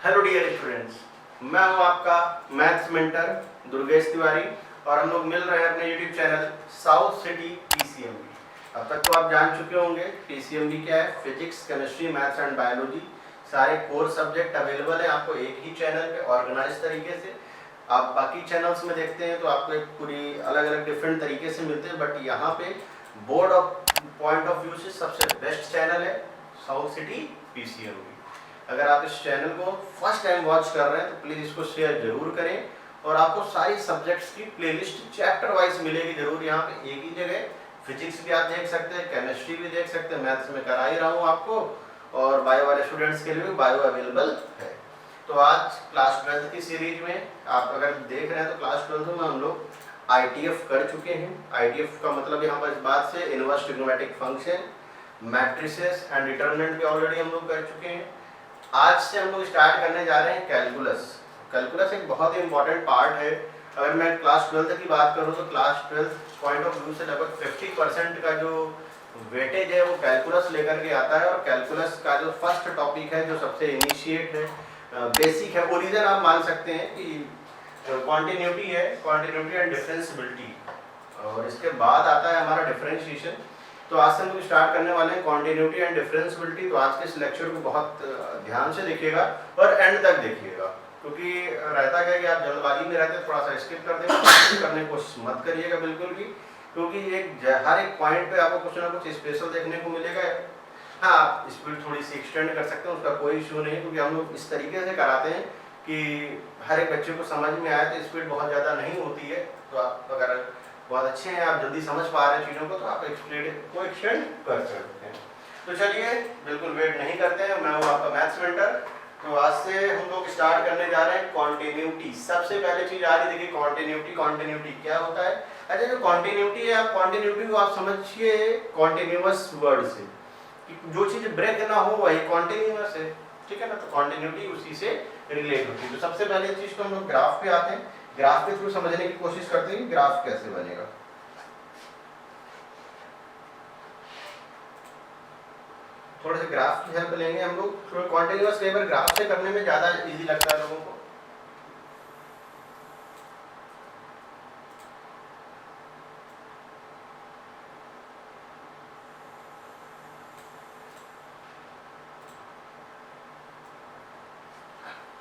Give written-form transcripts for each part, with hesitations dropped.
Hello dear students, मैं हूं आपका मैथ्स मेंटर दुर्गेश तिवारी और हम लोग मिल रहे हैं अपने YouTube channel south city PCMB. अब तक तो आप जान चुके होंगे पीसीएमबी क्या है। Physics, chemistry, maths and biology सारे कोर सब्जेक्ट अवेलेबल है आपको एक ही चैनल पे ऑर्गेनाइज तरीके से। आप बाकी चैनल्स में देखते हैं तो आपको एक पूरी अलग अलग डिफरेंट तरीके से मिलते हैं, बट यहाँ पे board of point of view से सबसे बेस्ट चैनल है साउथ सिटी पीसीएमबी। अगर आप इस चैनल को फर्स्ट टाइम वॉच कर रहे हैं तो प्लीज़ इसको शेयर जरूर करें और आपको सारी सब्जेक्ट्स की प्लेलिस्ट चैप्टर वाइज मिलेगी जरूर यहाँ पे एक ही जगह। फिजिक्स भी आप देख सकते हैं, केमिस्ट्री भी देख सकते हैं, मैथ्स में करा ही रहा हूँ आपको, और बायो वाले स्टूडेंट्स के लिए भी बायो अवेलेबल है। तो आज क्लास 12 की सीरीज में आप अगर देख रहे हैं तो क्लास 12 में हम लोग ITF कर चुके हैं। ITF का मतलब यहाँ पर इस बात से inverse trigonometric function, matrices and determinant भी ऑलरेडी हम लोग कर चुके हैं। आज से हम लोग स्टार्ट करने जा रहे हैं कैलकुलस। कैलकुलस एक बहुत ही इंपॉर्टेंट पार्ट है। अगर मैं क्लास 12 की बात करूं तो क्लास 12 पॉइंट ऑफ व्यू से लगभग 50% का जो वेटेज है वो कैलकुलस लेकर के आता है। और कैलकुलस का जो फर्स्ट टॉपिक है, जो सबसे इनिशिएट है, बेसिक है, ओरिजिन आप मान सकते हैं कि कॉन्टिन्यूटी है, कॉन्टिन्यूटी एंड डिफरेंशियबिलिटी, और इसके बाद आता है हमारा डिफरेंशिएशन। तो आज से हम लोग स्टार्ट करने वाले हैं कॉन्टिन्यूटी एंड डिफरेंशियबिलिटी। तो आज के इस लेक्चर को बहुत ध्यान से देखिएगा और एंड तक देखिएगा, क्योंकि रहता क्या है कि आप जल्दबाजी में रहते हैं, थोड़ा सा स्किप कर देंगे, करने की कोशिश मत करिएगा बिल्कुल भी, क्योंकि हर एक पॉइंट पे आपको कुछ ना कुछ स्पेशल देखने को मिलेगा। हाँ, आप स्पीड थोड़ी सी एक्सटेंड कर सकते हैं, उसका कोई इशू नहीं, क्योंकि हम लोग इस तरीके से कराते हैं कि हर एक बच्चे को समझ में आए। तो स्पीड बहुत ज़्यादा नहीं होती है, तो आप अगर बहुत अच्छे हैं, आप जल्दी समझ पा रहे हैं चीज़ों को, तो आप स्पीड को एक्सटेंड कर सकते हैं। तो चलिए बिल्कुल वेट नहीं करते हैं, मैं हूँ आपका मैथ्स मेंटर। तो आज से हम लोग स्टार्ट करने जा रहे हैं कॉन्टिन्यूटी। सबसे पहले चीज़ आ रही देखिए कॉन्टिन्यूटी। कॉन्टिन्यूटी क्या होता है? अच्छा, जो कॉन्टिन्यूटी है, आप कॉन्टिन्यूटी को आप समझिए कॉन्टिन्यूअस वर्ड से, कि जो चीज़ ब्रेक ना हो वही कॉन्टिन्यूअस है, ठीक है ना। तो कॉन्टिन्यूटी उसी से रिलेट होती है। तो सबसे पहले चीज़ तो हम लोग ग्राफ पे आते हैं, ग्राफ के थ्रू समझने की कोशिश करते हैं कि ग्राफ कैसे बनेगा। थोड़े से ग्राफ की हेल्प लेंगे हम लोग। कॉन्टिन्यूअस कई बार ग्राफ से करने में ज्यादा इजी लगता है लोगों को।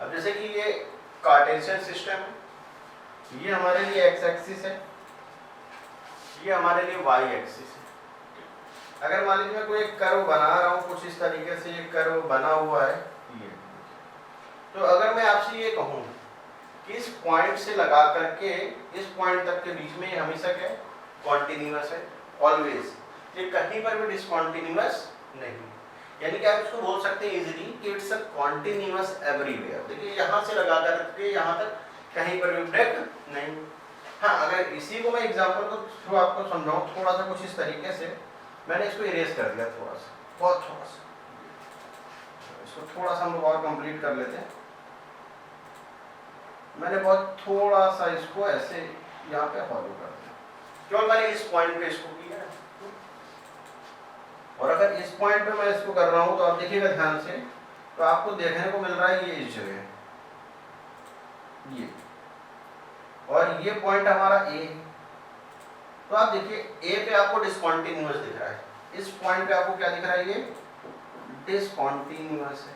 अब जैसे कि ये कार्टेशियन सिस्टम है, ये हमारे लिए एक्स एक्सिस है, ये हमारे लिए वाई एक्सिस है। अगर मान लीजिए मैं कोई एक कर्व बना रहा हूँ कुछ इस तरीके से, ये कर्व बना हुआ है ये, तो अगर मैं आपसे ये कहूँ कि इस पॉइंट से लगा करके इस पॉइंट तक के बीच में हमेशा क्या कॉन्टिन्यूअस है, ऑलवेज, ये कहीं पर भी डिसकॉन्टिन्यूअस नहीं। यानी कि आप इसको बोल सकते हैं इजीली कि इट्स अ कॉन्टिन्यूअस एवरीवेयर। देखिए यहाँ से लगा करके यहाँ तक कहीं पर भी ब्रेक नहीं। हाँ, अगर इसी को मैं एग्जांपल को थ्रू आपको समझाऊं थोड़ा सा कुछ इस तरीके से, मैंने इसको इरेज कर दिया थोड़ा सा, बहुत थोड़ा सा, इसको थोड़ा सा हम लोग और कंप्लीट कर लेते हैं। मैंने बहुत थोड़ा सा इसको ऐसे यहाँ पे फॉलो कर दिया, क्यों मैंने इस पॉइंट पे इसको किया है। और अगर इस पॉइंट पे मैं इसको कर रहा हूँ तो आप देखिएगा ध्यान से, तो आपको देखने को मिल रहा है ये इस जगह ये, और ये पॉइंट हमारा ए। तो आप देखिए ए पे आपको डिसकॉन्टिन्यूअस दिख रहा है, इस पॉइंट पे आपको क्या दिख रहा है, ये डिसकॉन्टिन्यूअस है।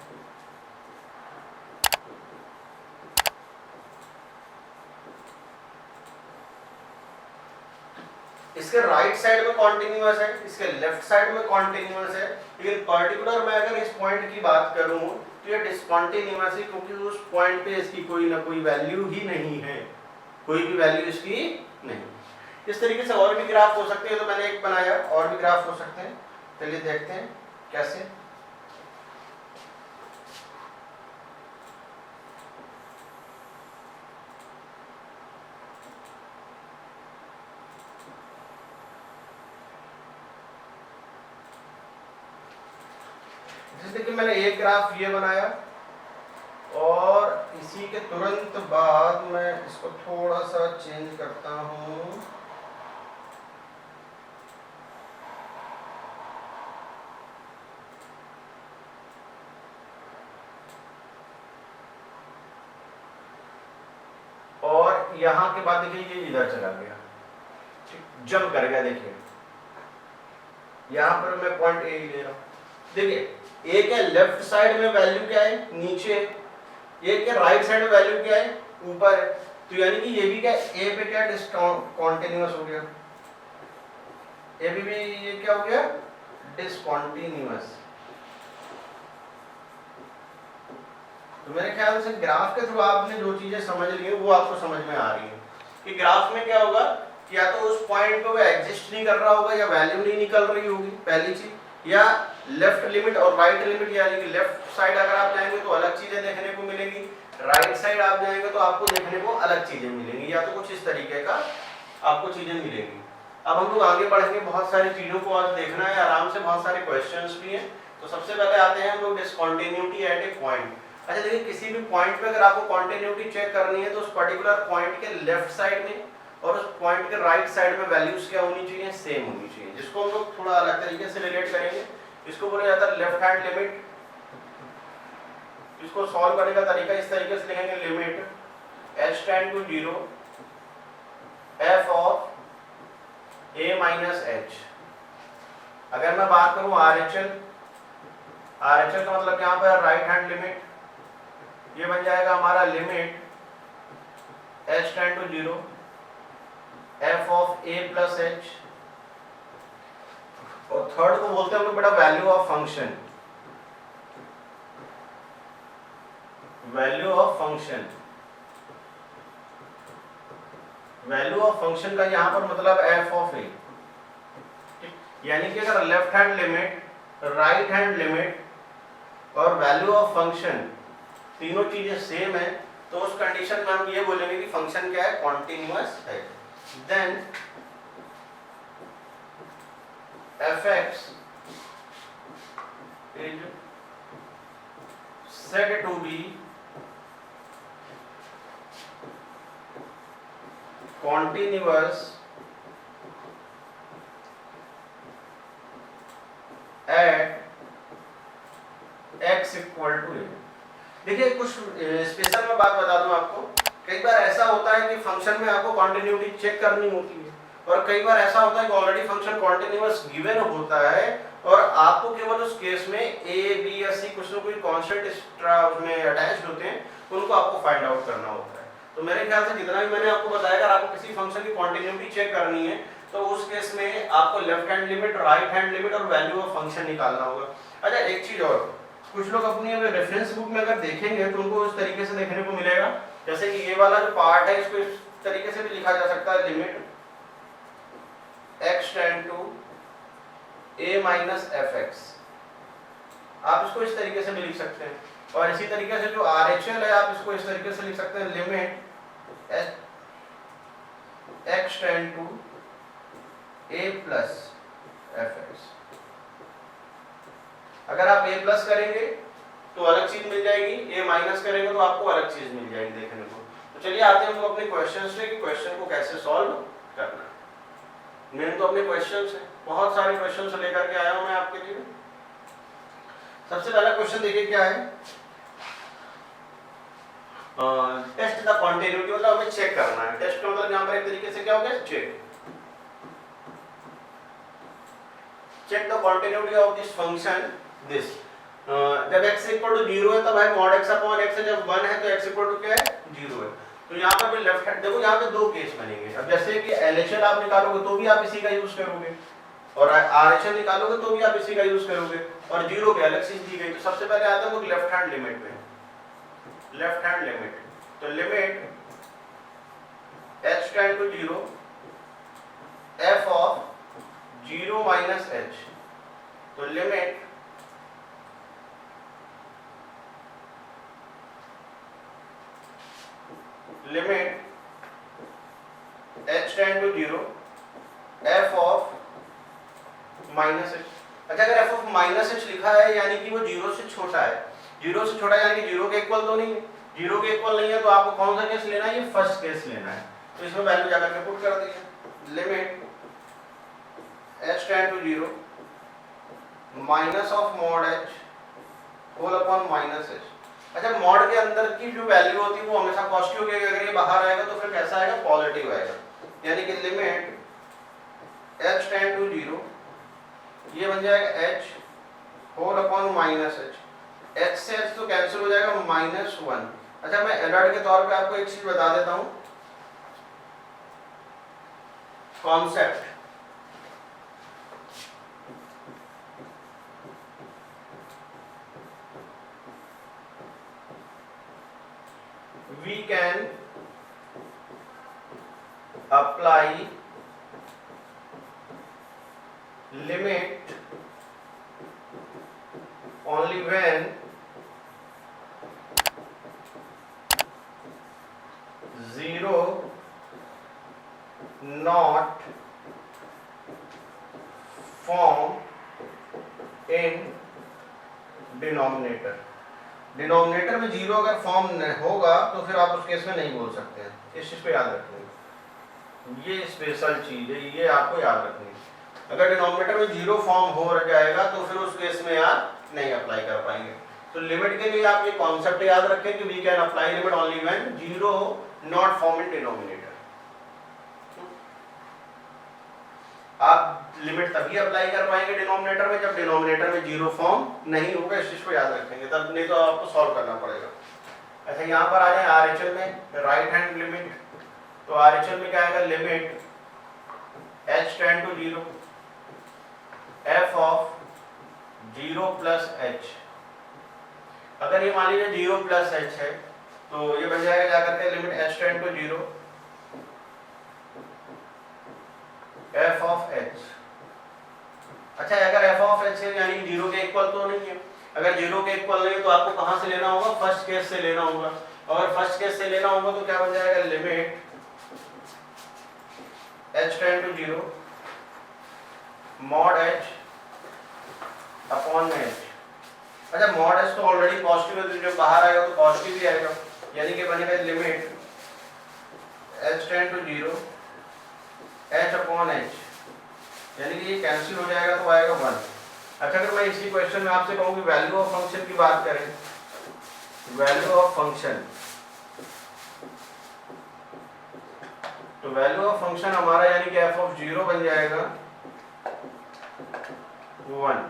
इसके राइट साइड में कॉन्टिन्यूअस है, इसके लेफ्ट साइड में कॉन्टिन्यूअस है, लेकिन पर्टिकुलर मैं अगर इस पॉइंट की बात करूं तो ये डिसकॉन्टिन्यूअस है, क्योंकि उस पॉइंट पे इसकी कोई ना कोई वैल्यू ही नहीं है, कोई भी वैल्यू इसकी नहीं। इस तरीके से और भी ग्राफ हो सकते हैं, तो मैंने एक बनाया, और भी ग्राफ हो सकते हैं। चलिए देखते हैं कैसे। जैसे कि मैंने एक ग्राफ ये बनाया, और इसी के तुरंत बाद मैं इसको थोड़ा सा चेंज करता हूं। यहाँ के बाद देखिए ये इधर चला गया, जंप कर गया। देखिए यहाँ पर मैं पॉइंट ए ले रहा हूँ। देखिए ए के लेफ्ट साइड में वैल्यू क्या है, नीचे, ए के राइट साइड में वैल्यू क्या है, ऊपर है। तो यानी कि ये भी क्या, ए पे क्या डिसकंटीन्यूअस हो गया, ए भी ये क्या हो गया, डिसकंटीन्यूअस। तो मेरे ख्याल से ग्राफ के थ्रू आपने जो चीजें समझ ली है वो आपको समझ में आ रही है कि ग्राफ में क्या होगा कि या तो उस पॉइंट पे वो एग्जिस्ट नहीं कर रहा होगा या वैल्यू नहीं निकल रही होगी, पहली चीज, या लेफ्ट लिमिट और राइट लिमिट, यानी कि लेफ्ट साइड अगर आप जाएंगे तो अलग चीजें देखने को मिलेंगी, राइट साइड आप जाएंगे तो आपको देखने को अलग चीजें मिलेंगी, या तो कुछ इस तरीके का आपको चीजें मिलेंगी। अब हम लोग आगे बढ़ेंगे, बहुत सारी चीजों को आज देखना है आराम से, बहुत सारे क्वेश्चंस भी हैं। तो सबसे पहले आते हैं हम लोग डिसकंटिन्यूटी एट ए पॉइंट। अच्छा देखिए, किसी भी पॉइंट पे अगर आपको कंटिन्यूटी चेक करनी है तो उस पर्टिकुलर पॉइंट के लेफ्ट साइड में और उस पॉइंट के राइट साइड में वैल्यूज क्या होनी चाहिए, सेम होनी चाहिए, जिसको हम लोग थोड़ा अलग तरीके से रिलेट करेंगे। इसको बोला जाता है लेफ्ट हैंड लिमिट। इसको सॉल्व करने का तरीका इस तरीके से लिखेंगे, limit h tend to 0 f of a minus h। अगर मैं बात करूं RHL का मतलब यहाँ पर राइट हैंड लिमिट, ये बन जाएगा हमारा limit h tend to 0 f of a plus h। और थर्ड को बोलते हैं हम लोग बेटा value of function, value of function. Value of function का यहाँ पर मतलब f ऑफ a, यानी कि अगर left hand limit, right hand limit और वैल्यू ऑफ फंक्शन तीनों चीजें सेम है तो उस कंडीशन में हम ये बोलेंगे कि फंक्शन क्या है, कॉन्टिन्यूअस है। Then fx is said to be continuous at x equal to a। देखिए कुछ स्पेशल में बात बता दूं आपको, कई बार ऐसा होता है कि फंक्शन में आपको कॉन्टिन्यूटी चेक करनी होती है और कई बार ऐसा होता है कि ऑलरेडी फंक्शन कॉन्टिन्यूअस गिवन होता है और आपको केवल उस केस में a b या c कुछ ना कुछ कांस्टेंट एक्स्ट्रा उसमें अटैच्ड होते हैं, उनको आपको फाइंड आउट करना होता है। तो मेरे ख्याल से जितना भी मैंने आपको बताया, अगर आपको किसी फंक्शन की कॉन्टिन्यूटी चेक करनी है तो उस केस में आपको left hand limit, right hand limit और वैल्यू ऑफ फंक्शन निकालना होगा। अच्छा एक चीज और, कुछ लोग अपनी रेफरेंस बुक में अगर देखेंगे तो उनको उस तरीके से देखने को मिलेगा, जैसे कि ये वाला जो पार्ट है इसको इस तरीके से भी लिखा जा सकता है, limit x tend to a minus fx। आप इसको इस तरीके से भी लिख सकते हैं। और इसी तरीके से जो RHL है आप इसको इस तरीके से लिख सकते हैं, limit x tend to a plus fx। अगर आप a प्लस करेंगे तो अलग चीज मिल जाएगी, a माइनस करेंगे तो आपको अलग चीज मिल जाएगी देखने को। तो चलिए आते हैं हम लोग अपने क्वेश्चन से कि क्वेश्चन को कैसे सॉल्व करना है। मेन तो अपने क्वेश्चंस हैं, बहुत सारे क्वेश्चंस लेकर के आया हूं मैं आपके लिए। सबसे पहला क्वेश्चन देखिए क्या है, टेस्ट द कॉन्टिन्यूटी, मतलब हमें चेक करना है। टेस्ट का मतलब यहाँ पर एक तरीके से क्या हो गया, check. Check the continuity of this function this. जब x इक्वल टू 0 है तब है mod x अपॉन x है, जब 1 है तो x इक्वल टू क्या है, 0 है। तो यहाँ पर भी लेफ्ट हैंड, देखो यहाँ पे दो केस बनेंगे। अब जैसे कि LHL आप निकालोगे तो भी आप इसी का यूज करोगे और RHL निकालोगे तो भी आप इसी का यूज करोगे और 0 पे अलग चीज दी गई। तो सबसे पहले आता है लेफ्ट हैंड लिमिट पे, लेफ्ट हैंड लिमिट। तो limit h tend to 0 f of 0 minus h। तो limit limit h tend to 0 f of minus h। अच्छा अगर f ऑफ माइनस h लिखा है यानी कि वो 0 से छोटा है, 0 से छोटा यानी कि 0 के इक्वल तो नहीं है, 0 के इक्वल नहीं है तो आपको कौन सा केस लेना है, ये फर्स्ट केस लेना है। तो इसमें वैल्यू जाकर के पुट कर दीजिए, limit h tend to 0 minus of mod h whole upon minus h। अच्छा, मॉड के अंदर की जो वैल्यू होती है वो हमेशा पॉजिटिव होगी, अगर ये बाहर आएगा तो फिर कैसा आएगा, पॉजिटिव आएगा। यानी कि लिमिट h टेंड टू 0, ये बन जाएगा h whole upon minus h, h से h तो कैंसिल हो जाएगा -1। अच्छा, मैं एलर्ट के तौर पे आपको एक चीज बता देता हूं, concept. We can apply limit only when zero not form in denominator. Denominator में जीरो अगर फॉर्म होगा तो फिर आप उस केस में नहीं बोल सकते हैं, इस चीज पे याद रखिए, ये स्पेशल चीज है, ये आपको याद रखनी है। अगर डिनोमिनेटर में जीरो फॉर्म हो जाएगा तो फिर उस केस में आप नहीं अप्लाई कर पाएंगे। तो लिमिट के लिए आप ये कॉन्सेप्ट याद रखें कि we can apply limit only when zero not form in denominator. आप लिमिट तभी अप्लाई कर पाएंगे डिनोमिनेटर में जब डिनोमिनेटर में जीरो फॉर्म नहीं होगा, इस चीज को याद रखेंगे, तब नहीं तो आपको सॉल्व करना पड़ेगा। अच्छा, यहाँ पर आ जाए आरएचएल में, राइट हैंड लिमिट। तो आरएचएल में क्या आएगा, limit h tend to 0 f of 0 plus h। अगर ये मान लीजिए 0 प्लस h है तो ये बन जाएगा क्या करते हैं, limit h tend to 0 f of h। अच्छा, अगर f ऑफ h है यानी जीरो के इक्वल तो नहीं है, अगर जीरो के इक्वल नहीं है तो आपको कहां से लेना होगा, फर्स्ट केस से लेना होगा। और फर्स्ट केस से लेना होगा तो क्या बन जाएगा, limit h tend to 0 mod h upon h। अच्छा, मॉड h तो ऑलरेडी पॉजिटिव है, तो जो बाहर आएगा तो पॉजिटिव ही आएगा, यानी कि बनेगा limit h tend to 0 h upon h, यानी कि ये कैंसिल हो जाएगा तो आएगा 1। अच्छा, अगर मैं इसी क्वेश्चन में आपसे कहूँ कि वैल्यू ऑफ फंक्शन की बात करें, वैल्यू ऑफ फंक्शन, तो वैल्यू ऑफ फंक्शन हमारा यानी कि f ऑफ 0 बन जाएगा 1।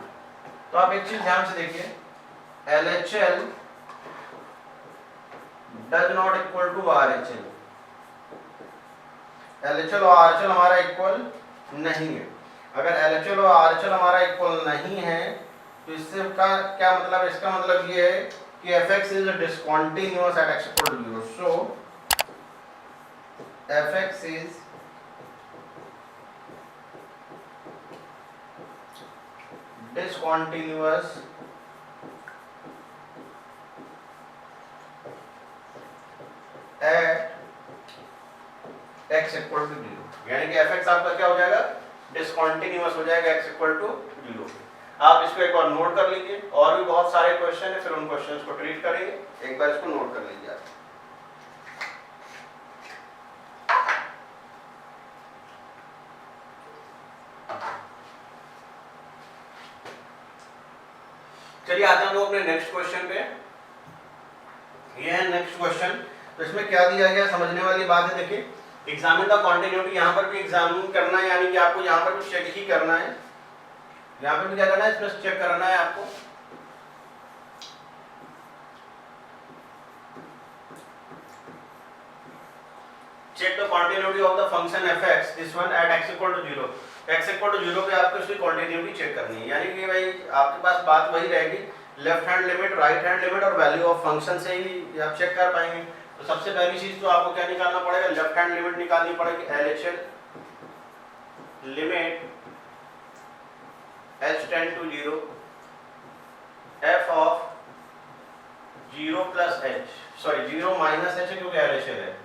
तो आप एक चीज ध्यान से देखिए, LHL does not equal to RHL। LHL और RHL हमारा इक्वल नहीं है। अगर LHL और RHL हमारा इक्वल नहीं है तो इससे का क्या मतलब, इसका मतलब ये है कि fx is discontinuous at x equal to 0। So fx is discontinuous at x equal to 0, यानी कि fx आपका क्या हो जाएगा, डिसकंटीन्यूअस हो जाएगा x इक्वल टू 0। आप इसको एक बार नोट कर लीजिए, और भी बहुत सारे क्वेश्चन है, फिर उन क्वेश्चंस को ट्रीट करेंगे, एक बार इसको नोट कर लीजिए आप। चलिए आते हैं हम लोग अपने नेक्स्ट क्वेश्चन पे। ये है नेक्स्ट क्वेश्चन। तो इसमें क्या दिया गया, समझने वाली बात है। देखिए, एग्जामिन द कॉन्टिन्यूटी, यहाँ पर भी एग्जामिन करना है, यानी कि आपको यहाँ पर भी चेक ही करना है, यहाँ पर भी क्या करना है, इसमें चेक करना है आपको। Check the continuity of the function fx, this one at x equal to 0। x equal to 0 पे आपको इसकी कॉन्टिन्यूटी चेक करनी है, यानी कि भाई आपके पास बात वही रहेगी, left hand limit, right hand limit और वैल्यू ऑफ फंक्शन से ही आप चेक कर पाएंगे। तो सबसे पहली चीज तो आपको क्या निकालना पड़ेगा, लेफ्ट हैंड लिमिट निकालनी पड़ेगी, LHL limit h tend to 0 f of 0 plus h, sorry 0 minus h क्योंकि LHL है,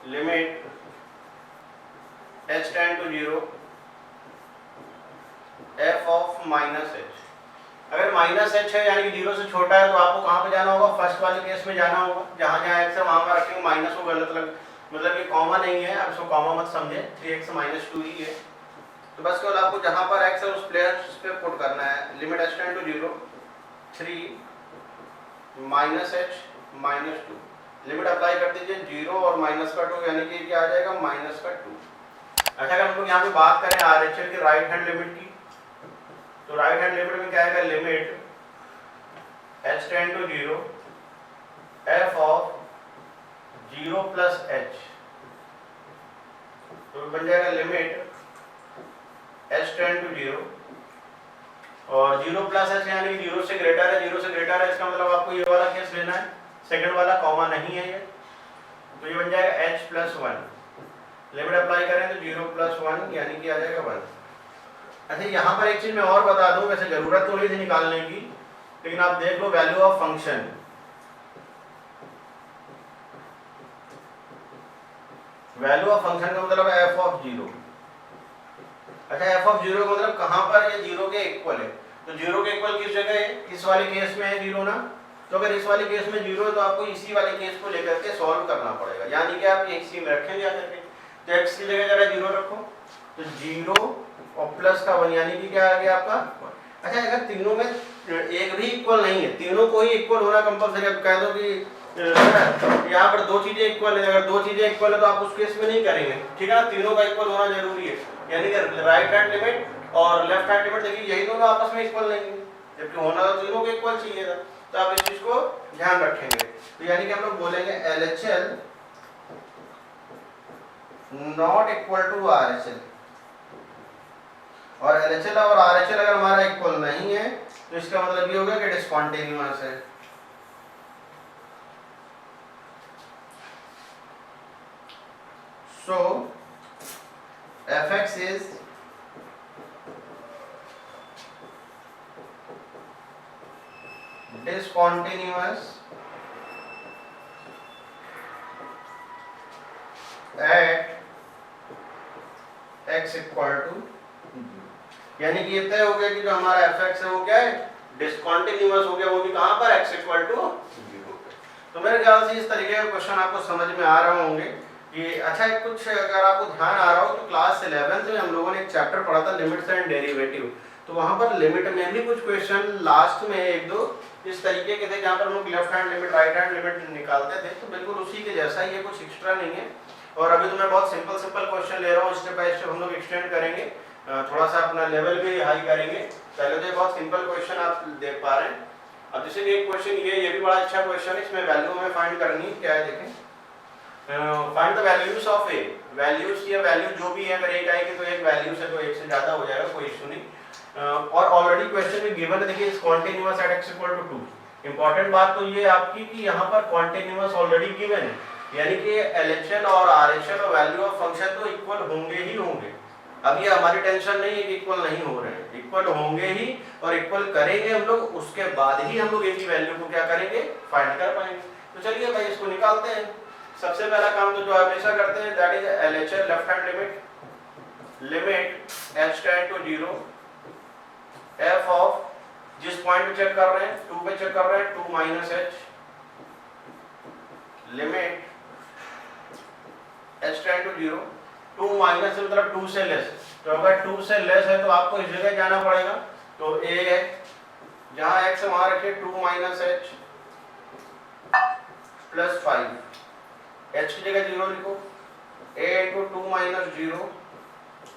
limit h tend to 0 f of minus h। अगर माइनस h है यानी कि 0 से छोटा है तो आपको कहाँ पे जाना होगा, फर्स्ट वाले केस में जाना होगा, जहाँ जहाँ x है वहाँ पर रखेंगे, माइनस को गलत लग, मतलब ये कॉमा नहीं है, आप इसको कॉमा मत समझे, 3x माइनस 2 ही है। तो बस केवल आपको जहाँ पर x है उस प्लेस पे पुट करना है, limit h tend to 0 3 minus h minus 2, limit apply कर दीजिए 0 और माइनस का 2 यानी कि क्या आ जाएगा माइनस का 2। अच्छा अगर हम लोग यहाँ पे बात करें RHL की राइट हैंड लिमिट की, तो राइट हैंड लिमिट में क्या आएगा, limit h tend to 0 f of 0 plus h, तो बन जाएगा लिमिट h टेंड टू 0 और 0 प्लस h यानी 0 से ग्रेटर है, 0 से ग्रेटर है इसका मतलब आपको ये वाला केस लेना है, सेकंड वाला कॉमा नहीं है ये, तो ये बन जाएगा h प्लस 1, लिमिट अप्लाई करें तो 0 प्लस 1 यानी कि आ जाएगा 1। अच्छा यहाँ पर एक चीज मैं और बता दूं, वैसे जरूरत तो नहीं थी निकालने की, लेकिन आप देख low value of function, value of function का मतलब f ऑफ 0। अच्छा f ऑफ 0 का मतलब कहां पर ये 0 के इक्वल है, तो 0 के इक्वल किस जगह है, इस वाले केस में है 0 ना, तो अगर इस वाले केस में 0 है तो आपको इसी वाले केस को लेकर के सॉल्व करना पड़ेगा, यानी कि आप इसी में रखेंगे आकर के, तो x की जगह जरा 0 रखो, तो 0 और प्लस का 1 यानी कि क्या आ गया आपका। अच्छा अगर तीनों में एक भी इक्वल नहीं है, तीनों को ही इक्वल होना कंपलसरी, अब कह दो कि यहाँ पर दो चीजें इक्वल है, अगर दो चीजें इक्वल है तो आप उस केस में नहीं करेंगे, ठीक है ना, तीनों का इक्वल होना जरूरी है, यानी कि राइट हैंड लिमिट और लेफ्ट हैंड लिमिट, देखिए यही दोनों आपस में इक्वल नहीं है, जबकि होना तो तीनों के इक्वल चाहिए था, तो आप इस चीज को ध्यान रखेंगे, तो यानी कि हम लोग बोलेंगे LHL not equal to RHL, और LHL और RHL अगर हमारा इक्वल नहीं है तो इसका मतलब ये होगा कि डिस्कंटीन्यूअस है। So fx is discontinuous at x equal to, यानी कि ये तय हो गया कि जो हमारा fx है वो क्या है, डिस्कंटिन्यूअस हो गया, वो भी कहां पर x इक्वल टू 0। तो मेरे ख्याल से इस तरीके का क्वेश्चन आपको समझ में आ रहे होंगे कि अच्छा कुछ अगर आपको ध्यान आ रहा हो तो क्लास 11th में हम लोगों ने एक चैप्टर पढ़ा था लिमिट्स एंड डेरिवेटिव, तो वहां पर लिमिट में भी कुछ क्वेश्चन लास्ट में एक दो इस तरीके के थे जहां पर हम लोग left hand limit right hand limit निकालते थे, तो बिल्कुल उसी के जैसा ही है, कुछ एक्स्ट्रा नहीं है। और अभी तो मैं बहुत सिंपल क्वेश्चन ले रहा हूँ, स्टेप बाय स्टेप हम लोग एक्सटेंड करेंगे, थोड़ा सा अपना लेवल भी हाई करेंगे। पहले तो बहुत सिंपल क्वेश्चन आप देख पा रहे हैं, अब जैसे एक क्वेश्चन ये भी बड़ा अच्छा क्वेश्चन है, इसमें वैल्यू हमें फाइंड करनी क्या है, देखें find the values of A, values या वैल्यू जो भी है, अगर एक आएगी तो एक वैल्यू से तो एक से ज्यादा हो जाएगा, कोई इशू नहीं। और ऑलरेडी क्वेश्चन में गिवन है, देखिए continuous at x equal to 2। Important बात तो ये आपकी कि यहाँ पर कॉन्टिन्यूअस ऑलरेडी गिवन है, यानी कि LHL और RHL और वैल्यू ऑफ फंक्शन तो इक्वल होंगे ही होंगे। अब ये हमारी टेंशन नहीं है कि इक्वल नहीं हो रहे हैं, इक्वल होंगे ही, और इक्वल करेंगे हम लोग, उसके बाद ही हम लोग एक ही वैल्यू को क्या करेंगे, फाइंड कर पाएंगे। तो चलिए भाई इसको निकालते हैं। सबसे पहला काम तो जो हमेशा करते हैं that is LHL left hand limit, limit h tend to 0 f of, जिस पॉइंट पे चेक कर रहे हैं 2 पे चेक कर रहे हैं 2 minus h, limit h tend to 0, 2 minus मतलब 2 से लेस, तो अगर 2 से लेस है तो आपको इस जगह जाना पड़ेगा, तो a है जहां x है वहां रखिए 2 माइनस h प्लस 5, h की जगह 0 लिखो, a इंटू 2 माइनस 0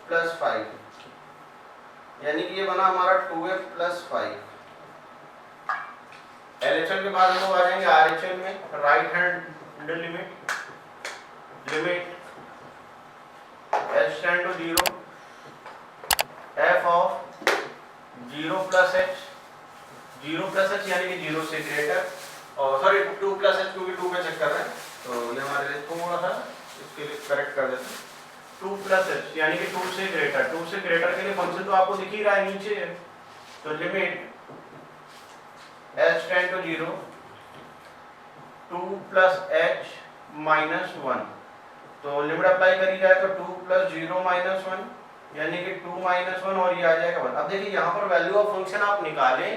प्लस 5, यानी कि ये बना हमारा 2f प्लस 5। LHL के बाद हम लोग आ जाएंगे RHL में, right hand limit, limit h tend to 0 f of 0 plus h, 0 plus h यानी कि 0 से ग्रेटर, और सॉरी 2 प्लस h क्योंकि 2 पे चेक कर रहे हैं तो ये हमारे लिए थोड़ा सा इसके लिए करेक्ट कर देते हैं, 2 प्लस h यानी कि 2 से ग्रेटर, 2 से ग्रेटर के लिए फंक्शन तो आपको दिख ही रहा है नीचे है, तो limit h tend to 0 2 plus h minus 1, तो लिमिट अप्लाई करी जाए तो 2 प्लस 0 माइनस 1 यानी कि 2 माइनस 1 और ये आ जाएगा 1। अब देखिए यहाँ पर वैल्यू ऑफ फंक्शन आप निकालें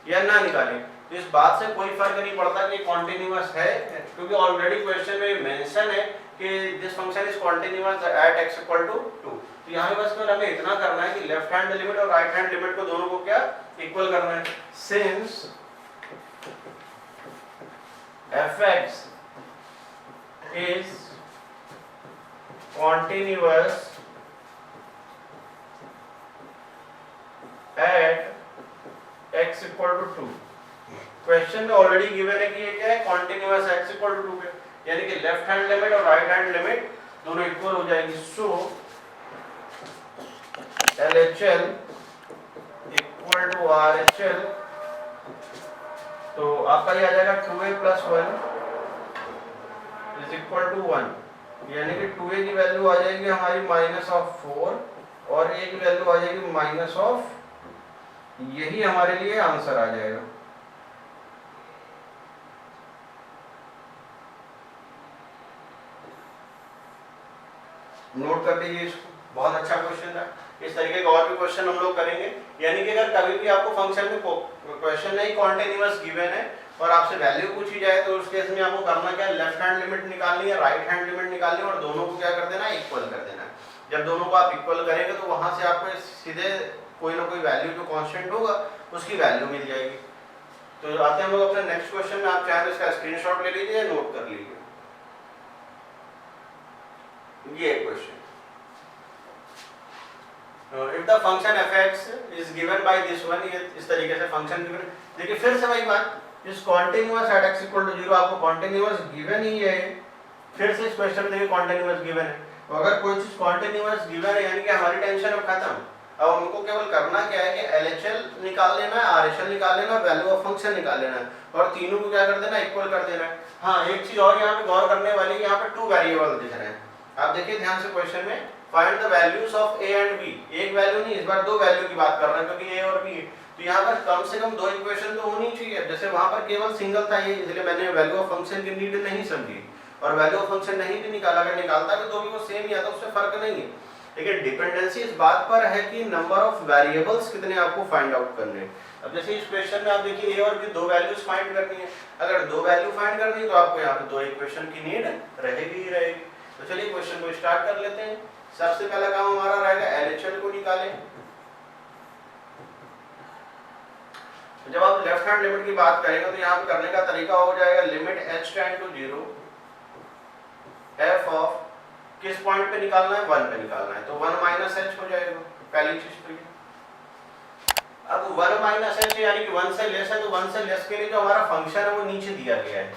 या ना निकालें तो इस बात से कोई फर्क नहीं पड़ता कि कॉन्टिन्यूअस है, क्योंकि ऑलरेडी क्वेश्चन में मेंशन है कि this function is continuous at x equal to 2। तो यहाँ बस केवल हमें इतना करना है कि लेफ्ट हैंड लिमिट और राइट हैंड लिमिट को दोनों को क्या इक्वल करना है। Since fx is continuous at x equal to 2। Question में ऑलरेडी गिवन है कि ये क्या है, कॉन्टिन्यूअस x इक्वल टू 2 पे, यानी कि लेफ्ट हैंड लिमिट और राइट हैंड लिमिट दोनों इक्वल हो जाएगी। सो LHL इक्वल टू RHL, तो आपका ये आ जाएगा 2a plus 1 is equal to 1, यानी कि 2a की वैल्यू आ जाएगी हमारी -4 और a की वैल्यू आ जाएगी -, यही हमारे लिए आंसर आ जाएगा। नोट कर लीजिए इसको, बहुत अच्छा क्वेश्चन था। इस तरीके का और भी क्वेश्चन हम लोग करेंगे, यानी कि अगर कभी भी आपको फंक्शन में क्वेश्चन नहीं कॉन्टिन्यूअस गिवन है और आपसे वैल्यू पूछी जाए तो उस केस में आपको करना क्या है, लेफ्ट हैंड लिमिट निकालनी है, राइट हैंड लिमिट निकालनी है और दोनों को क्या कर देना है, इक्वल कर देना है। जब दोनों को आप इक्वल करेंगे तो वहां से आपको सीधे कोई ना कोई वैल्यू जो कांस्टेंट होगा उसकी वैल्यू मिल जाएगी। तो आते हैं हम लोग अपने नेक्स्ट क्वेश्चन में, आप चाहे तो इसका स्क्रीनशॉट ले लीजिए, नोट कर लीजिए। ये question, if the function fx is given by this one, ये इस तरीके से फंक्शन गिवन। देखिए फिर से वही बात, इस continuous at x equal to 0 आपको कॉन्टिन्यूअस गिवन ही है, फिर से इस क्वेश्चन में देखिए कॉन्टिन्यूअस गिवन है। तो अगर कोई चीज कॉन्टिन्यूअस गिवन है यानी कि हमारी टेंशन अब खत्म। अब हमको केवल करना क्या है कि LHL निकाल लेना है, RHL निकाल लेना है, वैल्यू ऑफ फंक्शन निकाल लेना है और तीनों को क्या कर देना है, इक्वल कर देना है। हाँ, एक चीज और यहाँ पे गौर करने वाली है, यहाँ पे 2 वेरिएबल दिख रहे हैं। आप देखिए ध्यान से क्वेश्चन में, find the values of a and b, एक वैल्यू नहीं, इस बार 2 वैल्यू की बात कर रहे हैं क्योंकि a और b है। तो यहाँ पर कम से कम 2 इक्वेशन तो होनी चाहिए। जैसे वहां पर केवल सिंगल था ये, इसलिए मैंने वैल्यू ऑफ फंक्शन की नीड नहीं समझी और वैल्यू ऑफ फंक्शन नहीं भी निकाला। अगर निकालता भी तो भी वो सेम ही आता, उससे फर्क नहीं है। लेकिन डिपेंडेंसी इस बात पर है कि नंबर ऑफ वेरिएबल्स कितने आपको फाइंड आउट करने हैं। अब जैसे इस क्वेश्चन में आप देखिए a और b 2 वैल्यूज फाइंड करनी है। अगर 2 वैल्यू फाइंड करनी है तो आपको यहाँ पे 2 इक्वेशन की नीड रहेगी ही रहेगी। तो चलिए क्वेश्चन को स्टार्ट कर लेते हैं। सबसे पहला काम हमारा रहेगा LHL को निकालें। जब आप लेफ्ट हैंड लिमिट की बात करेंगे तो यहाँ पे करने का तरीका हो जाएगा limit h tend to 0 f of, किस पॉइंट पे निकालना है, 1 पे निकालना है, तो 1 माइनस h हो जाएगा पहली चीज। तो अब 1 माइनस h यानी कि 1 से लेस है, तो 1 से लेस के लिए जो हमारा फंक्शन है वो नीचे दिया गया है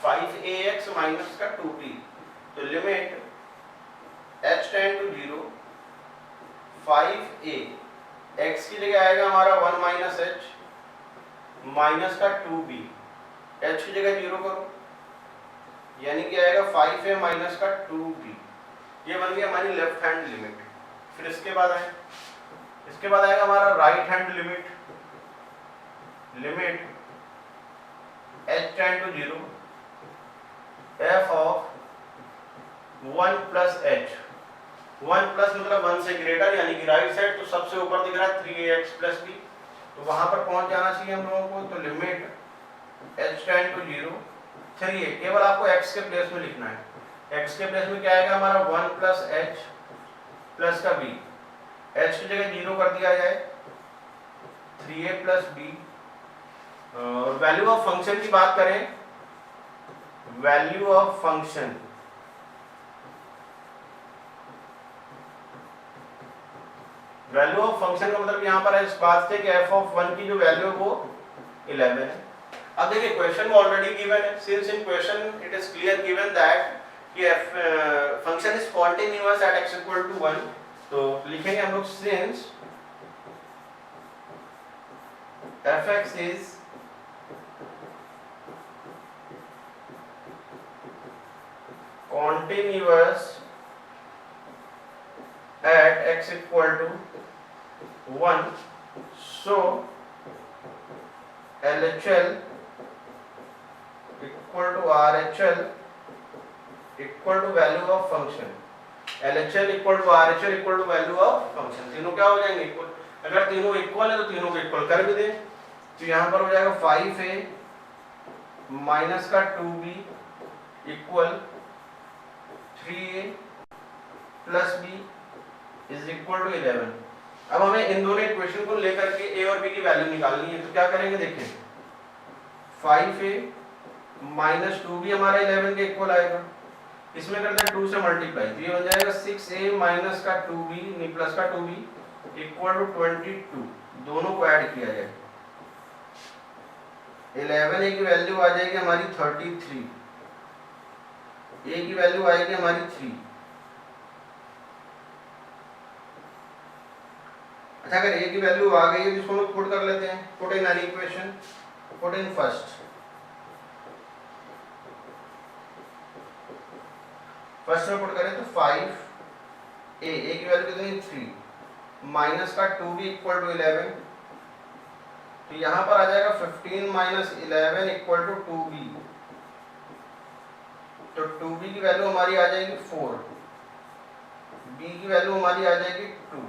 5ax माइनस का 2b। तो limit h tend to 0 5a, x की जगह आएगा हमारा 1 माइनस h माइनस का 2b, h की जगह 0 करो यानी कि आएगा 5a माइनस का 2b। ये बन गया हमारी लेफ्ट हैंड लिमिट। फिर इसके बाद आएगा हमारा right hand limit, limit h tend to 0 f of 1 plus h, 1 plus मतलब 1 से ग्रेटर, यानी कि राइट साइड तो सबसे ऊपर दिख रहा है 3ax प्लस b, तो वहां पर पहुंच जाना चाहिए हम लोगों को। तो limit h tend to 0 3a, केवल आपको x के प्लेस में लिखना है। x के प्लेस में क्या आएगा हमारा 1 प्लस h प्लस का b, h की जगह 0 कर दिया जाए 3a प्लस b। और वैल्यू ऑफ फंक्शन की बात करें, वैल्यू ऑफ फंक्शन का मतलब यहाँ पर इस बात से कि f ऑफ 1 की जो वैल्यू है वो 11 है। अब देखिए क्वेश्चन में ऑलरेडी गिवन है, since in question it is clear given that कि function is continuous at x equal to 1, तो लिखेंगे हम लोग since fx is continuous at x equal to 1, so LHL equal to RHL equal to value of function, LHL equal to RHL equal to value of function। तीनों क्या हो जाएंगे equal. अगर तीनों इक्वल है तो तीनों को इक्वल कर भी दें, तो यहाँ पर हो जाएगा 5a माइनस का 2b equal 3a plus b is equal to 11। अब हमें इन दोनों इक्वेशन को लेकर के a और b की वैल्यू निकालनी है। तो क्या करेंगे, देखिए 5a माइनस 2 भी हमारा 11 के इक्वल आएगा। इसमें करते हैं 2 से मल्टीप्लाई, तो ये बन जाएगा 6a माइनस का 2b नहीं प्लस का 2b इक्वल टू 22। दोनों को ऐड किया जाए 11a की वैल्यू आ जाएगी हमारी 33, a की वैल्यू आएगी हमारी 3। अच्छा अगर a की वैल्यू आ गई है तो इसको हम लोग पुट कर लेते हैं, put in an equation, put in first में पुट करें तो 5a की वैल्यू कितनी 3 माइनस का 2b इक्वल टू 11, तो यहां पर आ जाएगा 15 माइनस 11 इक्वल टू 2b, तो 2b की वैल्यू हमारी आ जाएगी 4, b की वैल्यू हमारी आ जाएगी 2।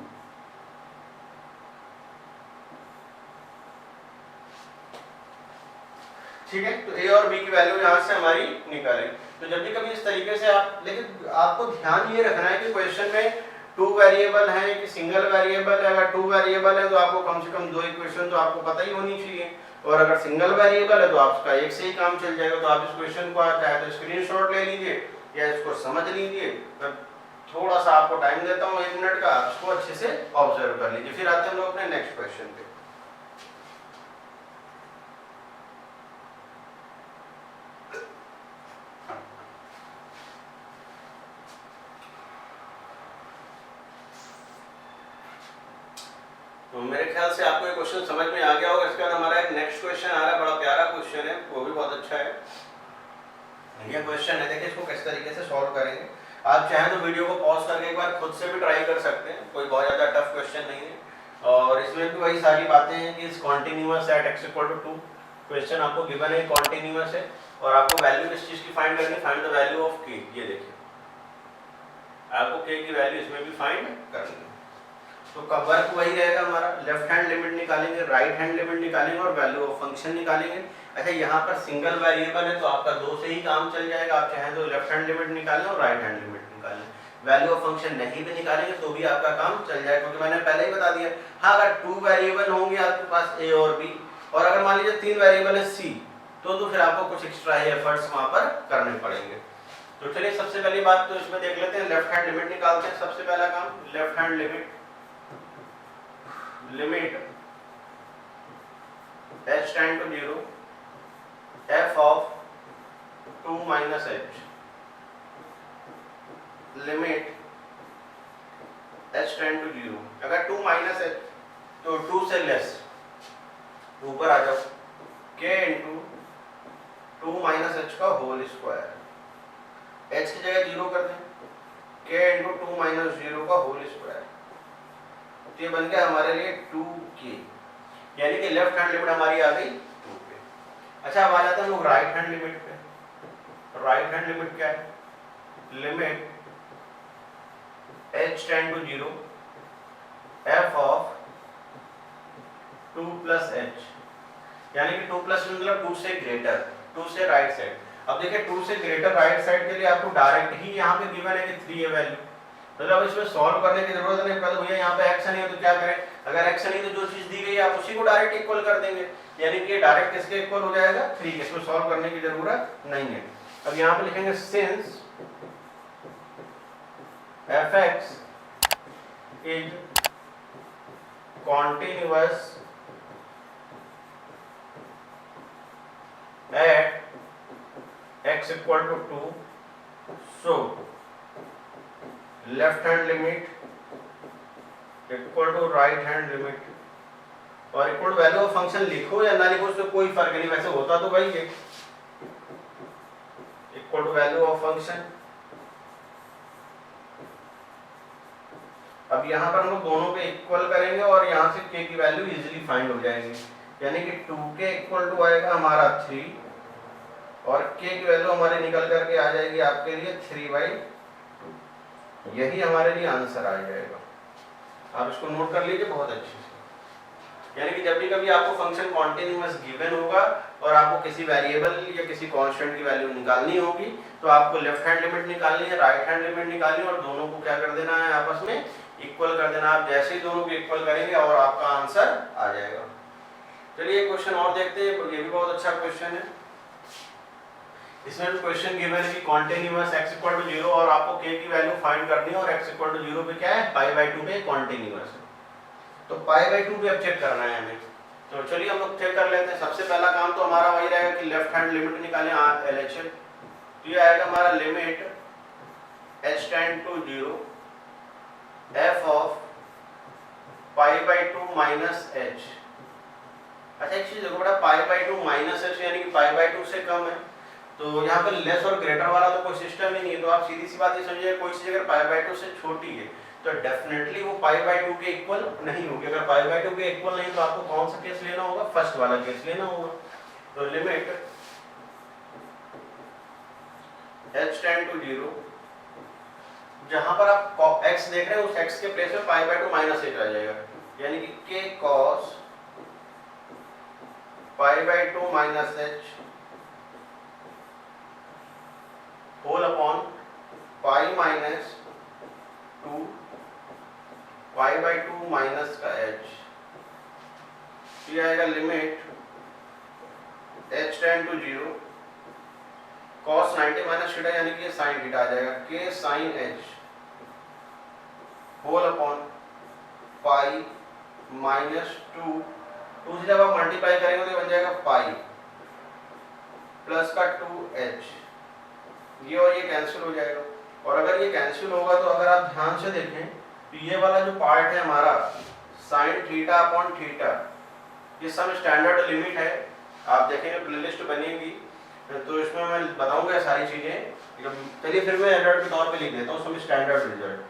ठीक है, तो a और b की वैल्यू यहां से हमारी निकालें। तो जब भी कभी इस तरीके से आप, लेकिन आपको ध्यान ये रखना है कि क्वेश्चन में 2 वेरिएबल हैं कि सिंगल वेरिएबल है। अगर 2 वेरिएबल है तो आपको कम से कम 2 इक्वेशन तो आपको पता ही होनी चाहिए, और अगर सिंगल वेरिएबल है तो आपका एक से ही काम चल जाएगा। तो आप इस क्वेश्चन को चाहे तो स्क्रीनशॉट ले लीजिए या इसको समझ लीजिए। मैं थोड़ा सा आपको टाइम देता हूँ 1 मिनट का, इसको अच्छे से ऑब्जर्व कर लीजिए। फिर आते हैं हम लोग अपने नेक्स्ट क्वेश्चन पे। तो मेरे ख्याल से आपको ये क्वेश्चन समझ में आ गया होगा। इसके बाद हमारा एक नेक्स्ट क्वेश्चन आ रहा है, बड़ा प्यारा क्वेश्चन है, वो भी बहुत अच्छा है। ये क्वेश्चन है, देखिए इसको किस तरीके से सॉल्व करेंगे। आप चाहें तो वीडियो को पॉज करके एक बार खुद से भी ट्राई कर सकते हैं, कोई बहुत ज़्यादा टफ क्वेश्चन नहीं है। और इसमें भी वही सारी बातें हैं कि इस continuous at x equal to 2 question आपको गिवन है, कॉन्टिन्यूअस है, और आपको वैल्यू किस चीज़ की फाइंड करनी है, find the value of k। ये देखिए आपको k की वैल्यू इसमें भी फाइंड करनी है। तो का वर्क वही रहेगा हमारा, लेफ्ट हैंड लिमिट निकालेंगे, राइट हैंड लिमिट निकालेंगे और वैल्यू ऑफ फंक्शन निकालेंगे। अच्छा यहाँ पर सिंगल वेरिएबल है तो आपका 2 से ही काम चल जाएगा। आप चाहें तो लेफ्ट हैंड लिमिट निकालें और राइट हैंड लिमिट निकालें। वैल्यू ऑफ फंक्शन नहीं भी निकालेंगे तो भी आपका काम चल जाएगा, क्योंकि मैंने पहले ही बता दिया। हाँ अगर 2 वेरिएबल होंगे आपके पास a और b, और अगर मान लीजिए 3 वेरिएबल है c, तो फिर आपको कुछ एक्स्ट्रा ही एफर्ट्स वहाँ पर करने पड़ेंगे। तो चलिए सबसे पहली बात तो इसमें देख लेते हैं, लेफ्ट हैंड लिमिट निकालते हैं। सबसे पहला काम, left hand limit h tend to 0 f of 2 minus h, limit h tend to 0। अगर 2 माइनस h तो 2 से लेस, ऊपर आ जाओ, k इंटू 2 माइनस h का होल स्क्वायर, h की जगह 0 कर दें, k इंटू 2 माइनस 0 का होल स्क्वायर, ये बन गया हमारे लिए 2k, यानी कि लेफ्ट हैंड लिमिट हमारी आ गई 2 पे। अच्छा अब आ जाते हैं हम लोग राइट हैंड लिमिट पे। राइट हैंड लिमिट क्या है, limit h tend to 0 f of 2 plus h, यानी कि 2 प्लस मतलब 2 से ग्रेटर, 2 से राइट साइड। अब देखिए 2 से ग्रेटर राइट साइड के लिए आपको डायरेक्ट ही यहाँ पे गिवन है कि 3 है वैल्यू, मतलब इसमें सॉल्व करने की जरूरत नहीं। पहले भैया यहाँ पे x नहीं है तो क्या करें, अगर x नहीं तो जो चीज दी गई है आप उसी को डायरेक्ट इक्वल कर देंगे, यानी कि डायरेक्ट किसके इक्वल हो जाएगा 3 के, इसमें सॉल्व करने की जरूरत नहीं है। अब यहाँ पे लिखेंगे since fx is continuous at x equal to 2, so left hand limit equal to right hand limit, और equal to value of function लिखो या ना लिखो उससे कोई फर्क नहीं, वैसे होता तो वही है, equal to value of function. अब यहाँ पर हम लोग दोनों पे इक्वल करेंगे और यहाँ से k की वैल्यू इजीली फाइंड हो जाएगी, यानी कि 2k इक्वल टू आएगा हमारा 3 और k की वैल्यू हमारे निकल करके आ जाएगी आपके लिए 3/2, यही हमारे लिए आंसर आ जाएगा। आप इसको नोट कर लीजिए बहुत अच्छे से, यानी कि जब भी कभी आपको फंक्शन कॉन्टिन्यूअस गिवन होगा और आपको किसी वेरिएबल या किसी कांस्टेंट की वैल्यू निकालनी होगी तो आपको लेफ्ट हैंड लिमिट निकालनी है, राइट हैंड लिमिट निकालनी है और दोनों को क्या कर देना है, आपस में इक्वल कर देना। आप जैसे ही दोनों को इक्वल करेंगे और आपका आंसर आ जाएगा। चलिए एक क्वेश्चन और देखते हैं, ये भी बहुत अच्छा क्वेश्चन है। इसमें भी क्वेश्चन गिवन है कि कॉन्टिन्यूअस x इक्वल टू 0 और आपको k की वैल्यू फाइंड करनी है और x इक्वल टू 0 पे क्या है π/2 पे कॉन्टिन्यूअस है। तो π/2 पे अब चेक करना है हमें। तो चलिए हम लोग चेक कर लेते हैं। सबसे पहला काम तो हमारा वही रहेगा कि लेफ्ट हैंड लिमिट निकालें LHS। तो ये आएगा हमारा limit h tend to 0 f of π/2 minus h। अच्छा एक चीज देखो बेटा, π/2 माइनस h यानी कि π/2 से कम है, तो यहाँ पर लेस और ग्रेटर वाला तो कोई सिस्टम ही नहीं है। तो आप सीधी सी बात ये समझिए, कोई चीज अगर π/2 से छोटी है तो डेफिनेटली वो π/2 के इक्वल नहीं होगी। अगर π/2 के इक्वल नहीं तो आपको कौन सा केस लेना होगा, फर्स्ट वाला केस लेना होगा। तो लिमिट h टेंड टू 0, जहां पर आप x देख रहे हैं उस x के प्लेस में π/2 माइनस h आ जाएगा, यानी कि k cos π/2 minus h whole upon pi minus 2 π/2 minus का h। ये आएगा limit h tend to 0 cos 90 minus theta यानी कि sin थीटा आ जाएगा, k sin h whole upon pi minus 2 से जब आप मल्टीप्लाई करेंगे तो बन जाएगा पाई प्लस का 2h। ये और ये कैंसिल हो जाएगा, और अगर ये कैंसिल होगा तो अगर आप ध्यान से देखें तो ये वाला जो पार्ट है हमारा sin थीटा अपॉन थीटा, ये सब स्टैंडर्ड लिमिट है। आप देखेंगे प्लेलिस्ट बनेगी तो इसमें मैं बताऊंगा सारी चीजें। चलिए फिर मैं अलर्ट के तौर पे लिख देता हूँ some standard result.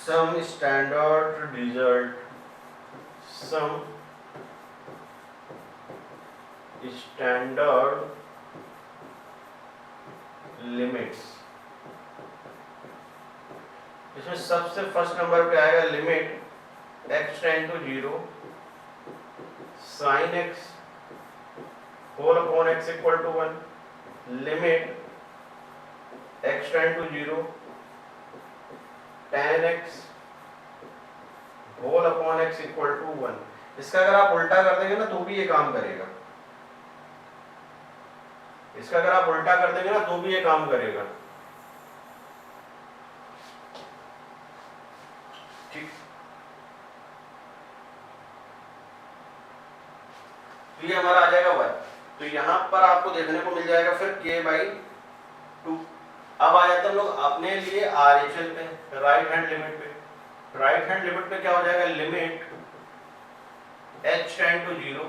Some standard result, some standard limits. इसमें सबसे फर्स्ट नंबर पे आएगा limit x tend to 0 sin x whole upon x equal to 1, limit x tend to 0 tan x whole upon x equal to 1। इसका अगर आप उल्टा कर देंगे ना तो भी ये काम करेगा, इसका अगर आप उल्टा कर देंगे ना तो भी ये काम करेगा। ठीक, तो ये हमारा आ जाएगा 1। तो यहां पर आपको देखने को मिल जाएगा फिर k/2। अब आ जाते हैं हम लोग अपने लिए RHS पे, राइट हैंड लिमिट पे। राइट हैंड लिमिट पे क्या हो जाएगा, limit h tend to 0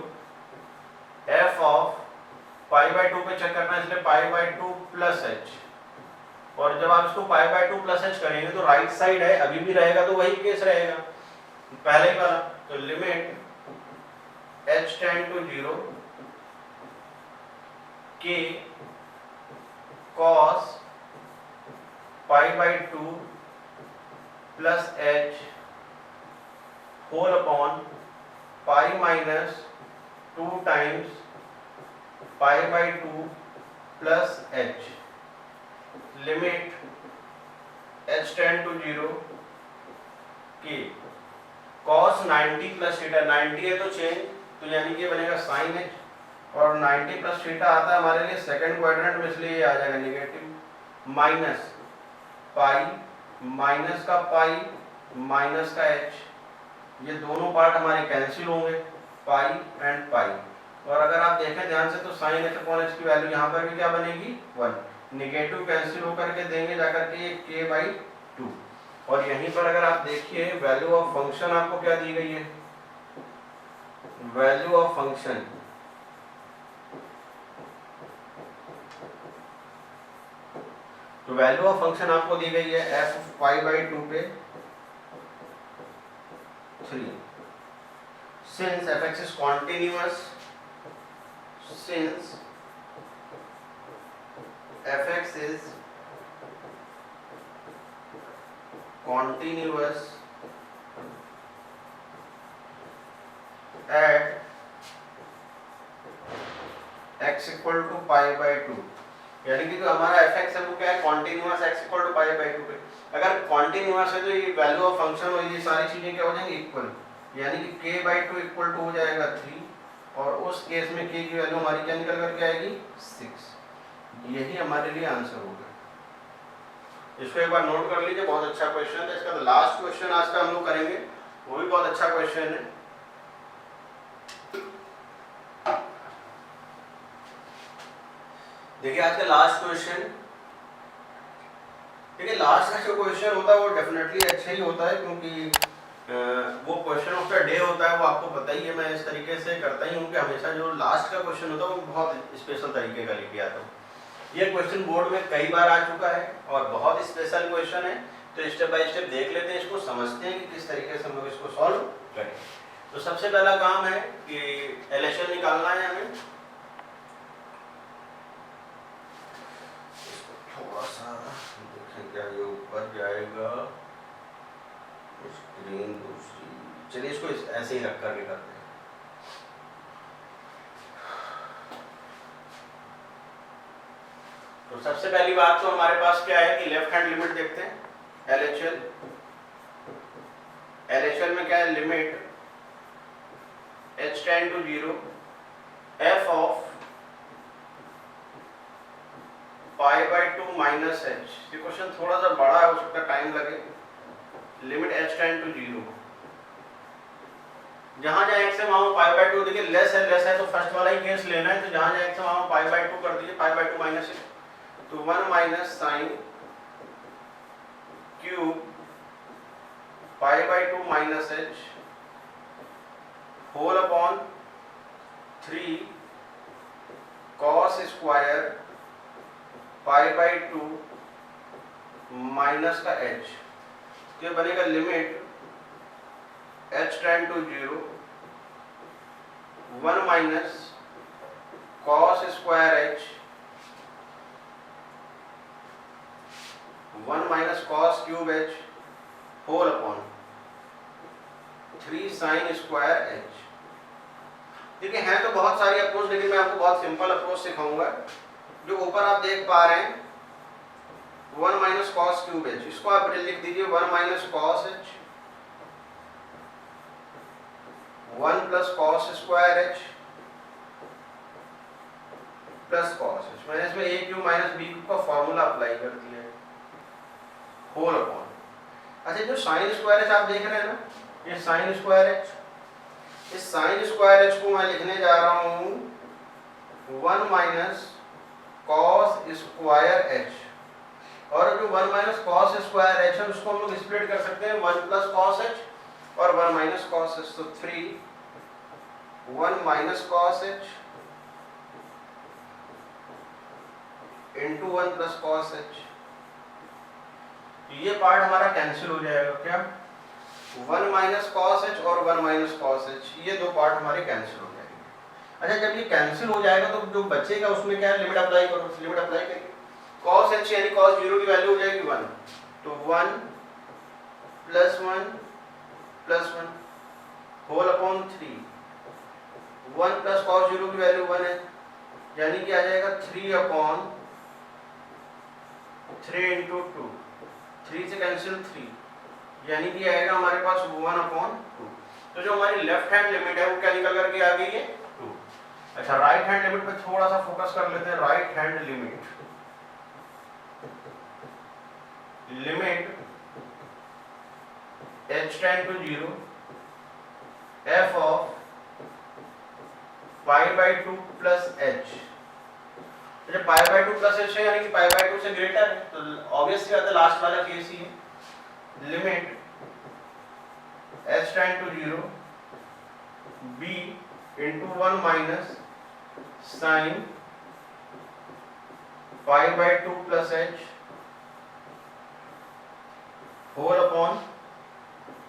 f of π/2 पे चेक करना है इसलिए π/2 प्लस h, और जब आप इसको π/2 प्लस h करेंगे तो राइट साइड है अभी भी रहेगा, तो वही केस रहेगा पहले वाला। तो limit h tend to 0 k cos π/2 plus h whole upon pi minus 2 times π/2 plus h। Limit h tend to 0 k cos 90 plus theta, 90 है तो चेंज, तो यानी कि बनेगा sin h, और 90 प्लस थीटा आता है हमारे लिए सेकंड क्वाड्रेंट में, इसलिए ये आ जाएगा नेगेटिव, माइनस पाई माइनस का पाई माइनस का h, ये दोनों पार्ट हमारे कैंसिल होंगे, पाई एंड पाई। और अगर आप देखें ध्यान से तो sin h अपॉन h की वैल्यू यहाँ पर भी क्या बनेगी 1, नेगेटिव कैंसिल होकर के देंगे जाकर के ये k/2। और यहीं पर अगर आप देखिए वैल्यू ऑफ फंक्शन आपको क्या दी गई है, वैल्यू ऑफ फंक्शन तो वैल्यू ऑफ फंक्शन आपको दी गई है f ऑफ π/2 पे 3। Since fx is continuous, since fx is continuous at x equal to π/2, यानी कि जो हमारा fx है वो क्या है, कॉन्टिन्यूअस x इक्वल टू π/2 पे। अगर कॉन्टिन्यूअस है तो ये वैल्यू ऑफ फंक्शन और ये सारी चीजें क्या हो जाएंगी इक्वल, यानी कि k/2 इक्वल टू हो जाएगा 3 और उस केस में k की वैल्यू हमारी क्या निकल करके आएगी 6। यही हमारे लिए आंसर होगा। इसको एक बार नोट कर लीजिए, बहुत अच्छा क्वेश्चन है। इसका लास्ट क्वेश्चन आज का हम लोग करेंगे, वो भी बहुत अच्छा क्वेश्चन है। देखिए आज का लास्ट क्वेश्चन, देखिए लास्ट का जो क्वेश्चन होता है वो डेफिनेटली अच्छा ही होता है, क्योंकि वो क्वेश्चन ऑफ द डे होता है, वो आपको पता ही है। मैं इस तरीके से करता ही हूँ कि हमेशा जो लास्ट का क्वेश्चन होता है वो बहुत स्पेशल तरीके का लेके आता हूँ। ये क्वेश्चन बोर्ड में कई बार आ चुका है और बहुत स्पेशल क्वेश्चन है, तो स्टेप बाय स्टेप देख लेते हैं, इसको समझते हैं कि किस तरीके से हम लोग इसको सॉल्व करें। तो सबसे पहला काम है कि एलएचएल निकालना है हमें। इसको थोड़ा सा देखें, क्या ये ऊपर जाएगा स्क्रीन दूसरी, चलिए इसको ऐसे ही रख करके करते हैं। तो सबसे पहली बात तो हमारे पास क्या है कि लेफ्ट हैंड लिमिट देखते हैं। एलएचएल में क्या है, limit h tend to 0 f of pi by 2 minus h। ये क्वेश्चन थोड़ा सा बड़ा है, हो सकता है टाइम लगे। लिमिट h टेंड टू 0, जहां जहां x है वहां पाई बाई 2, देखिए लेस है तो फर्स्ट वाला ही केस लेना है, तो जहां जहां x है वहां पाई बाई 2 कर दीजिए, पाई बाई 2 माइनस h, तो 1 minus sine cube pi by 2 minus h whole upon 3 cos square pi by 2 minus का h। तो ये बनेगा limit h tend to 0 1 minus cos square h 1 minus cos cube h whole upon 3 sine square h। देखिए हैं तो बहुत सारी approach, लेकिन मैं आपको बहुत सिंपल अप्रोच सिखाऊंगा। जो ऊपर आप देख पा रहे हैं 1 माइनस कॉस क्यूब h, इसको आप लिख दीजिए 1 minus cos h 1 plus cos square h plus cos h। मैंने इसमें a cube minus b cube का फॉर्मूला अप्लाई कर दिया है, होल अपॉन। अच्छा, जो साइन स्क्वायर h आप देख रहे हैं ना, ये साइन स्क्वायर h, इस साइन स्क्वायर h को मैं लिखने जा रहा हूं 1 माइनस कॉस स्क्वायर h, और जो 1 माइनस कॉस स्क्वायर h है उसको हम लोग स्प्लिट कर सकते हैं 1 प्लस कॉस h और 1 माइनस कॉस h, तो 3 1 minus cos h into 1 plus cos h। ये पार्ट हमारा कैंसिल हो जाएगा, क्या 1 माइनस कॉस h और 1 माइनस कॉस h, ये दो पार्ट हमारे कैंसिल हो जाएंगे। अच्छा, जब ये कैंसिल हो जाएगा तो जो बचेगा उसमें क्या है, लिमिट अप्लाई करो। लिमिट अप्लाई करिए, cos h यानी cos 0 की वैल्यू हो जाएगी 1, तो 1 plus 1 plus 1 whole upon 3, 1 plus cos 0 की वैल्यू 1 है, यानी कि आ जाएगा 3 अपॉन 3 इंटू 2, 3 से कैंसिल 3, यानी कि आएगा हमारे पास 1 अपॉन 2। तो जो हमारी लेफ्ट हैंड लिमिट है वो क्या निकल करके आ गई है 2। अच्छा, राइट हैंड लिमिट पे थोड़ा सा फोकस कर लेते हैं। Right hand limit, limit h tend to 0 f of pi by 2 plus h। जब पाई बाई 2 प्लस h है यानी कि पाई बाई 2 से ग्रेटर है, तो ऑब्वियसली बात है लास्ट वाला केस ही है। Limit h tend to 0 b into 1 minus sine pi by 2 plus h whole upon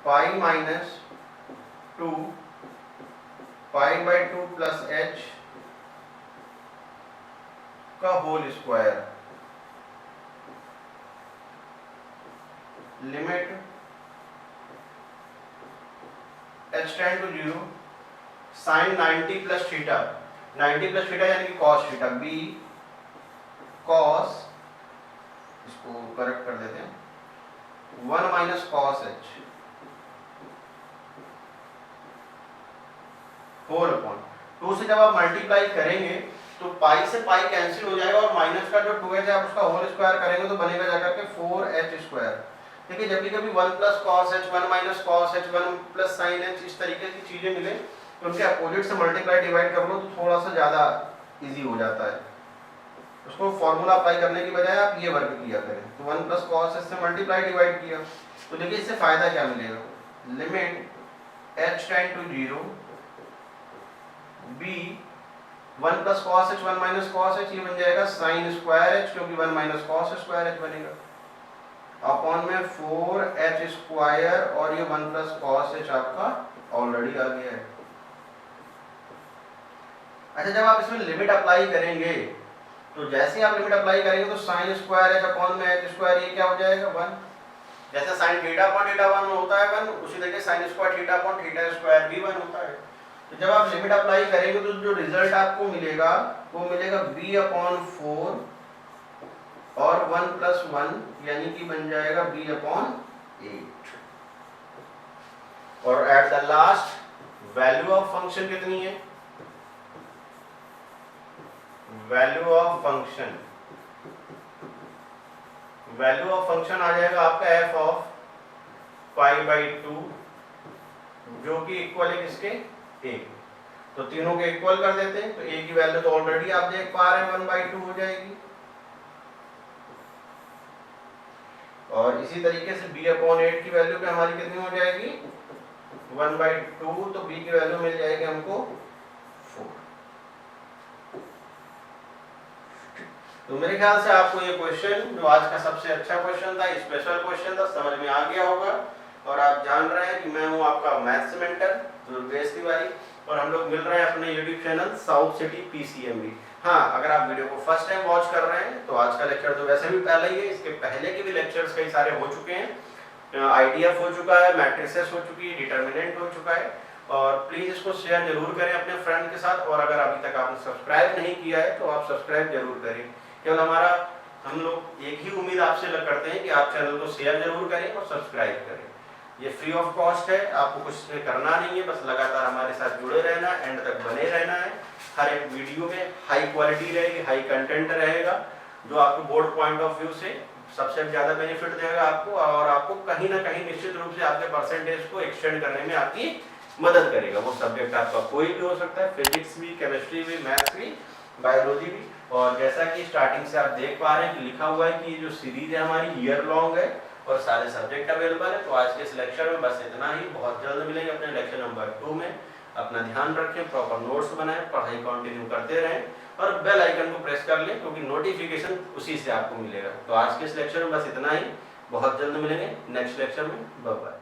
pi minus 2 pi by 2 plus h का whole square. Limit h tend to 0 sine 90 plus theta, 90 plus theta यानी कि cos theta, b cos, इसको correct कर देते हैं 1 minus cos h whole upon 2 से जब आप मल्टीप्लाई करेंगे तो पाई से पाई कैंसिल हो जाएगा और माइनस का जो 2h है आप उसका होल स्क्वायर करेंगे तो बनेगा जाकर के 4h²। देखिए जब भी कभी 1 + cos h 1 - cos h 1 + sin h इस तरीके की चीजें मिले तो उनके अपोजिट से मल्टीप्लाई डिवाइड कर लो तो थोड़ा सा ज़्यादा इजी हो जाता है। उसको फॉर्मूला अप्लाई करने की बजाय आप ये वर्क किया करें। तो 1 + cos h से मल्टीप्लाई डिवाइड किया तो देखिए इससे फायदा क्या मिलेगा, limit h tend to 0 b 1 + cos h 1 - cos h ये बन जाएगा sin² h क्योंकि 1 - cos² h बनेगा अपॉन में 4h² और ये 1 + cos h आपका ऑलरेडी आ गया है। अच्छा जब आप इसमें लिमिट अप्लाई करेंगे तो जैसे ही आप लिमिट अप्लाई करेंगे तो sin² h अपॉन में h² ये क्या हो जाएगा 1। जैसे sin θ/θ1 होता है 1 उसी तरीके sin² θ/θ² भी 1 होता है। तो जब आप लिमिट अप्लाई करेंगे तो जो रिजल्ट आपको मिलेगा वो मिलेगा b/4 और 1 + 1 यानी कि बन जाएगा b/8 और at the last value of function कितनी है, वैल्यू ऑफ फंक्शन आ जाएगा आपका f ऑफ π/2 जो कि इक्वल है किसके a। तो तीनों के इक्वल कर देते हैं तो a की वैल्यू तो ऑलरेडी आप देख पा रहे हैं 1/2 हो जाएगी और इसी तरीके से b/8 की वैल्यू पे हमारी कितनी हो जाएगी 1/2 तो b की वैल्यू मिल जाएगी हमको 4। तो मेरे ख्याल से आपको ये क्वेश्चन जो आज का सबसे अच्छा क्वेश्चन था, स्पेशल क्वेश्चन था, समझ में आ गया होगा और आप जान रहे हैं कि मैं हूं आपका मैथ्स मेंटर दुर्गेश तिवारी और हम लोग मिल रहे हैं अपने YouTube channel south city PCMB। हाँ, अगर आप वीडियो को फर्स्ट टाइम वॉच कर रहे हैं तो आज का लेक्चर तो वैसे भी पहले ही है, इसके पहले के भी लेक्चर्स कई सारे हो चुके हैं, IDF हो चुका है, मैट्रिसेस हो चुकी है, डिटर्मिनेंट हो चुका है और प्लीज़ इसको शेयर जरूर करें अपने फ्रेंड के साथ और अगर अभी तक आपने सब्सक्राइब नहीं किया है तो आप सब्सक्राइब जरूर करें। केवल हम लोग एक ही उम्मीद आपसे करते हैं कि आप चैनल को शेयर जरूर करें और सब्सक्राइब करें। ये फ्री ऑफ कॉस्ट है, आपको कुछ इसमें करना नहीं है, बस लगातार हमारे साथ जुड़े रहना, एंड तक बने रहना है। हर एक वीडियो में हाई क्वालिटी रहेगी, हाई कंटेंट रहेगा जो आपको बोर्ड पॉइंट ऑफ व्यू से सबसे ज़्यादा बेनिफिट देगा आपको और आपको कहीं ना कहीं निश्चित रूप से आपके परसेंटेज को एक्सटेंड करने में आपकी मदद करेगा। वो सब्जेक्ट आपका कोई भी हो सकता है, फिजिक्स भी, केमिस्ट्री भी, मैथ्स भी, बायोलॉजी भी। और जैसा कि स्टार्टिंग से आप देख पा रहे हैं कि लिखा हुआ है कि ये जो सीरीज है हमारी ईयर लॉन्ग है और सारे सब्जेक्ट अवेलेबल है। तो आज के इस लेक्चर में बस इतना ही, बहुत जल्द मिलेंगे अपने लेक्चर नंबर 2 में। अपना ध्यान रखें, प्रॉपर नोट्स बनाएं, पढ़ाई कंटिन्यू करते रहें और बेल आइकन को प्रेस कर लें क्योंकि नोटिफिकेशन उसी से आपको मिलेगा। तो आज के इस लेक्चर में बस इतना ही, बहुत जल्द मिलेंगे नेक्स्ट लेक्चर में। Bye bye.